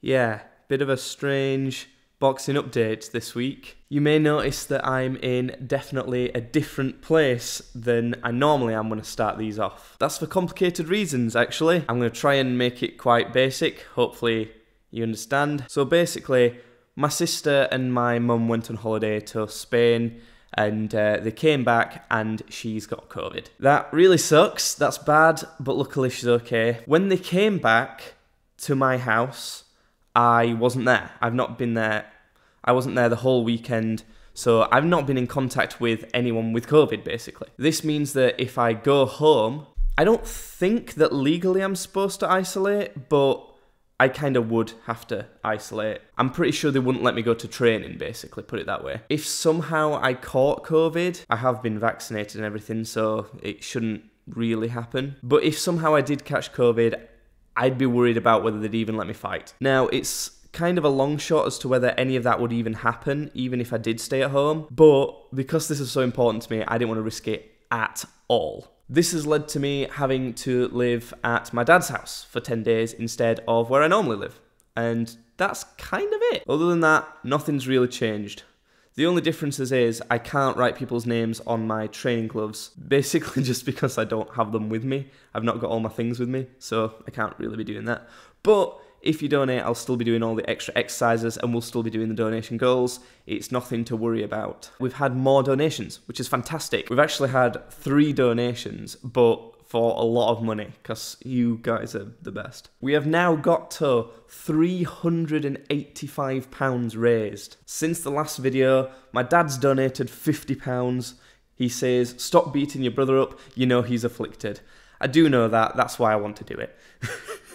Yeah, bit of a strange boxing update this week. You may notice that I'm in definitely a different place than I normally am when I start these off. That's for complicated reasons, actually. I'm going to try and make it quite basic. Hopefully you understand. So basically, my sister and my mum went on holiday to Spain, and they came back and she's got COVID. That really sucks, that's bad, but luckily she's okay. When they came back to my house, I wasn't there. I've not been there. I wasn't there the whole weekend, so I've not been in contact with anyone with COVID, basically. This means that if I go home, I don't think that legally I'm supposed to isolate, but I kind of would have to isolate. I'm pretty sure they wouldn't let me go to training, basically, put it that way. If somehow I caught COVID, I have been vaccinated and everything, so it shouldn't really happen. But if somehow I did catch COVID, I'd be worried about whether they'd even let me fight. Now, it's kind of a long shot as to whether any of that would even happen, even if I did stay at home. But because this is so important to me, I didn't want to risk it at all. This has led to me having to live at my dad's house for 10 days instead of where I normally live. And that's kind of it. Other than that, nothing's really changed. The only differences is I can't write people's names on my training gloves, basically just because I don't have them with me. I've not got all my things with me, so I can't really be doing that. But if you donate, I'll still be doing all the extra exercises and we'll still be doing the donation goals. It's nothing to worry about. We've had more donations, which is fantastic. We've actually had 3 donations, but for a lot of money, because you guys are the best. We have now got to £385 raised. Since the last video, my dad's donated £50. He says, stop beating your brother up, you know he's afflicted. I do know that, that's why I want to do it.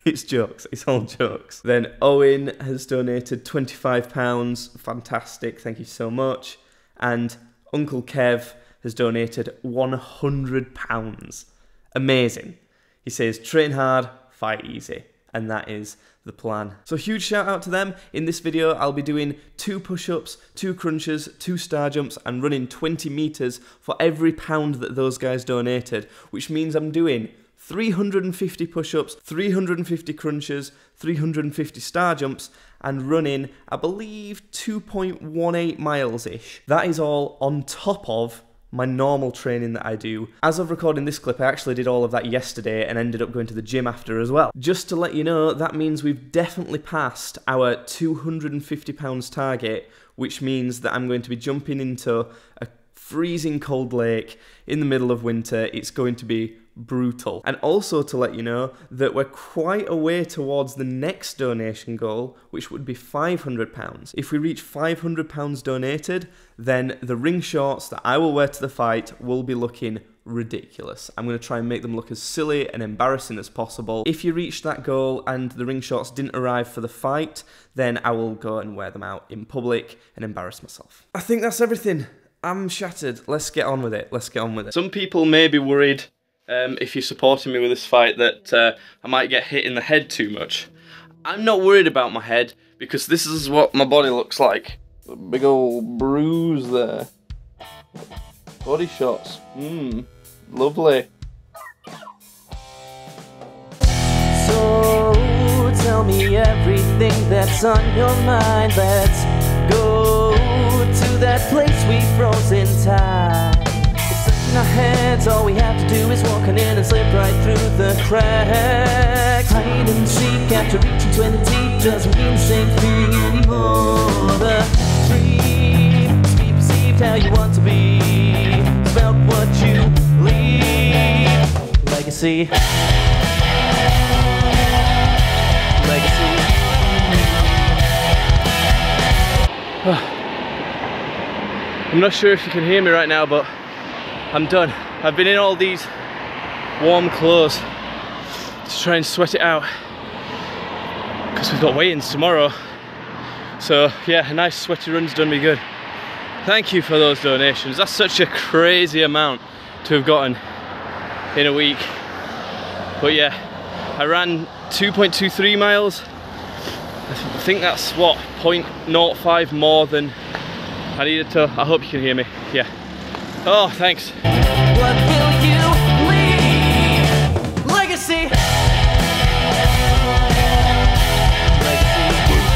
It's jokes, it's all jokes. Then Owen has donated £25, fantastic, thank you so much. And Uncle Kev has donated £100. Amazing. He says, train hard, fight easy. And that is the plan. So huge shout out to them. In this video, I'll be doing 2 push-ups, 2 crunches, 2 star jumps, and running 20 meters for every pound that those guys donated, which means I'm doing 350 push-ups, 350 crunches, 350 star jumps, and running, I believe, 2.18 miles-ish. That is all on top of my normal training that I do. As of recording this clip, I actually did all of that yesterday and ended up going to the gym after as well. Just to let you know, that means we've definitely passed our £250 target, which means that I'm going to be jumping into a freezing cold lake in the middle of winter. It's going to be brutal. And also to let you know that we're quite a way towards the next donation goal, which would be £500. If we reach £500 donated, then the ring shorts that I will wear to the fight will be looking ridiculous. I'm going to try and make them look as silly and embarrassing as possible. If you reach that goal and the ring shorts didn't arrive for the fight, then I will go and wear them out in public and embarrass myself. I think that's everything. I'm shattered. Let's get on with it. Let's get on with it. Some people may be worried if you're supporting me with this fight that I might get hit in the head too much. I'm not worried about my head because this is what my body looks like. A big old bruise there. Body shots. Lovely. So tell me everything that's on your mind. Let's go to that place we froze in time. In our heads, all we have to do is walk on in and slip right through the cracks. Hide and seek after reaching 20 doesn't mean the same thing anymore. The dream is be perceived how you want to be. It's about what you leave. Legacy. Legacy. I'm not sure if you can hear me right now, but I'm done. I've been in all these warm clothes to try and sweat it out because we've got weigh-ins tomorrow. So yeah, a nice sweaty run's done me good. Thank you for those donations. That's such a crazy amount to have gotten in a week. But yeah, I ran 2.23 miles. I think that's what, 0.05 more than I needed to. I hope you can hear me. Yeah. Oh, thanks. What will you leave? Legacy. Legacy.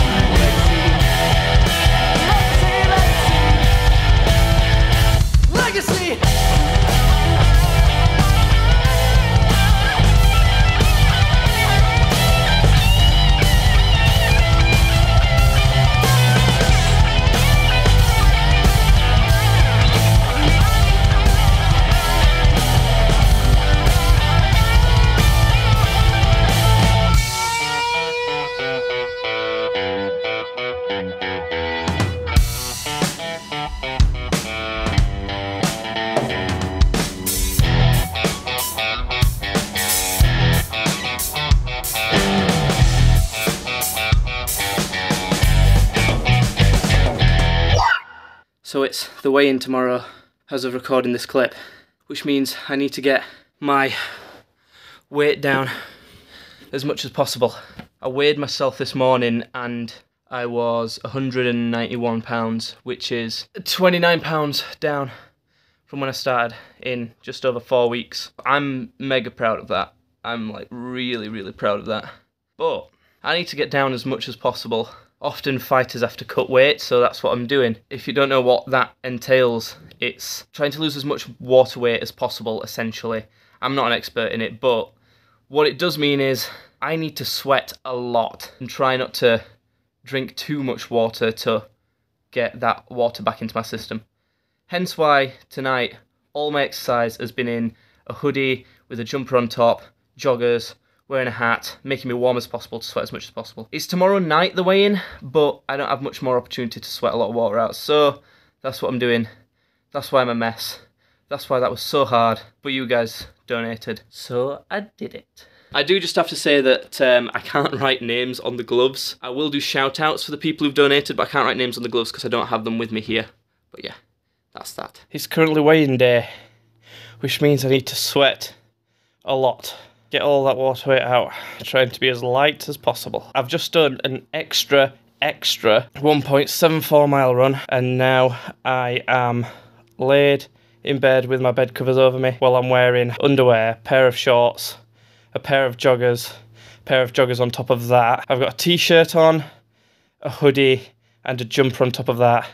So it's the weigh-in tomorrow as of recording this clip, which means I need to get my weight down as much as possible. I weighed myself this morning and I was 191 pounds, which is 29 pounds down from when I started in just over 4 weeks. I'm mega proud of that. I'm like really, really proud of that. But I need to get down as much as possible. Often fighters have to cut weight, so that's what I'm doing. If you don't know what that entails, it's trying to lose as much water weight as possible, essentially. I'm not an expert in it, but what it does mean is I need to sweat a lot and try not to drink too much water to get that water back into my system. Hence why tonight all my exercise has been in a hoodie with a jumper on top, joggers, wearing a hat, making me warm as possible to sweat as much as possible. It's tomorrow night the weigh-in, but I don't have much more opportunity to sweat a lot of water out, so that's what I'm doing. That's why I'm a mess. That's why that was so hard, but you guys donated, so I did it. I do just have to say that I can't write names on the gloves. I will do shout-outs for the people who've donated, but I can't write names on the gloves because I don't have them with me here. But yeah, that's that. It's currently weigh-in day, which means I need to sweat a lot. Get all that water weight out, trying to be as light as possible. I've just done an extra 1.74 mile run, and now I am laid in bed with my bed covers over me while I'm wearing underwear, pair of shorts, a pair of joggers on top of that. I've got a t-shirt on, a hoodie, and a jumper on top of that.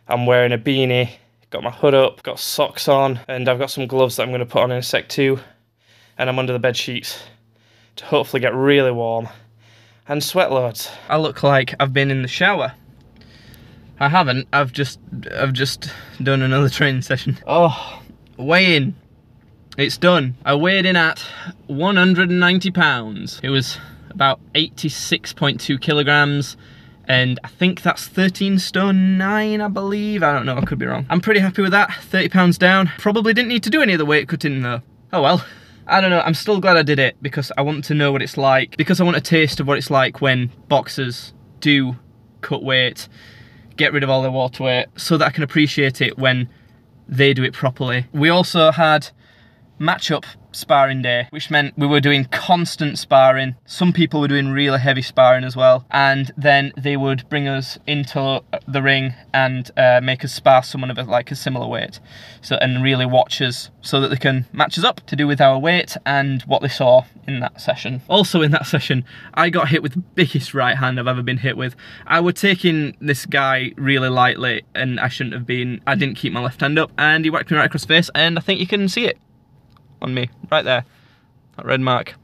I'm wearing a beanie, got my hood up, got socks on, and I've got some gloves that I'm going to put on in a sec too. And I'm under the bed sheets to hopefully get really warm and sweat loads. I look like I've been in the shower. I haven't, I've just done another training session. Oh, weigh-in. It's done. I weighed in at 190 pounds. It was about 86.2 kilograms, and I think that's 13 stone 9, I believe. I don't know, I could be wrong. I'm pretty happy with that, 30 pounds down. Probably didn't need to do any of the weight cutting though. Oh well. I don't know, I'm still glad I did it because I want to know what it's like, because I want a taste of what it's like when boxers do cut weight, get rid of all their water weight, so that I can appreciate it when they do it properly. We also had match-up sparring day, which meant we were doing constant sparring. Some people were doing really heavy sparring as well, and then they would bring us into the ring and make us spar someone of like a similar weight, and really watch us so that they can match us up to do with our weight and what they saw in that session. Also in that session, I got hit with the biggest right hand I've ever been hit with. I was taking this guy really lightly, and I shouldn't have been. I didn't keep my left hand up, and he whacked me right across the face, and I think you can see it on me, right there, that red mark.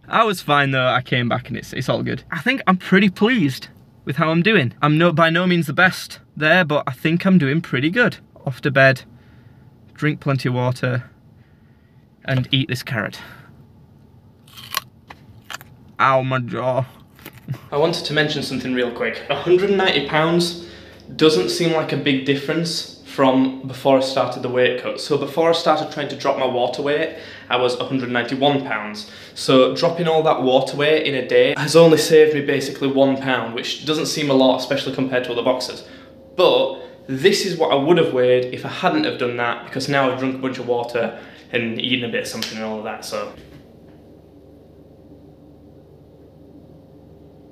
I was fine though, I came back and it's all good. I think I'm pretty pleased with how I'm doing. I'm by no means the best there, but I think I'm doing pretty good. Off to bed, drink plenty of water, and eat this carrot. Ow, my jaw. I wanted to mention something real quick. 190 pounds doesn't seem like a big difference from before I started the weight cut. So before I started trying to drop my water weight, I was 191 pounds. So dropping all that water weight in a day has only saved me basically 1 pound, which doesn't seem a lot, especially compared to other boxers. But this is what I would have weighed if I hadn't have done that, because now I've drunk a bunch of water and eaten a bit of something and all of that, so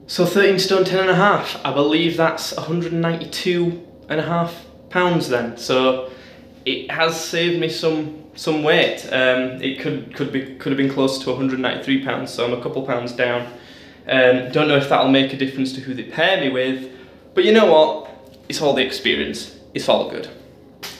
13 stone 10 and a half. I believe that's 192 and a half pounds then, so it has saved me some weight. It could have been close to 193 pounds, so I'm a couple pounds down. Don't know if that'll make a difference to who they pair me with, but you know what? It's all the experience. It's all good.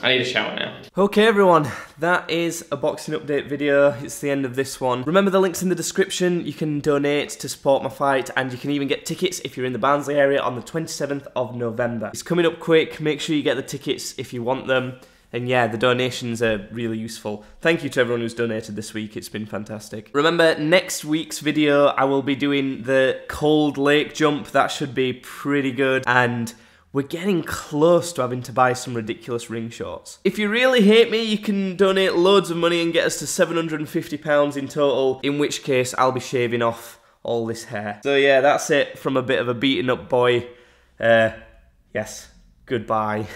I need a shower now. Okay everyone, that is a boxing update video. It's the end of this one. Remember the links in the description. You can donate to support my fight, and you can even get tickets if you're in the Barnsley area on the 27th of November. It's coming up quick. Make sure you get the tickets if you want them. And yeah, the donations are really useful. Thank you to everyone who's donated this week. It's been fantastic. Remember, next week's video, I will be doing the cold lake jump. That should be pretty good. And we're getting close to having to buy some ridiculous ring shorts. If you really hate me, you can donate loads of money and get us to £750 in total, in which case I'll be shaving off all this hair. So yeah, that's it from a bit of a beaten up boy. Yes, goodbye.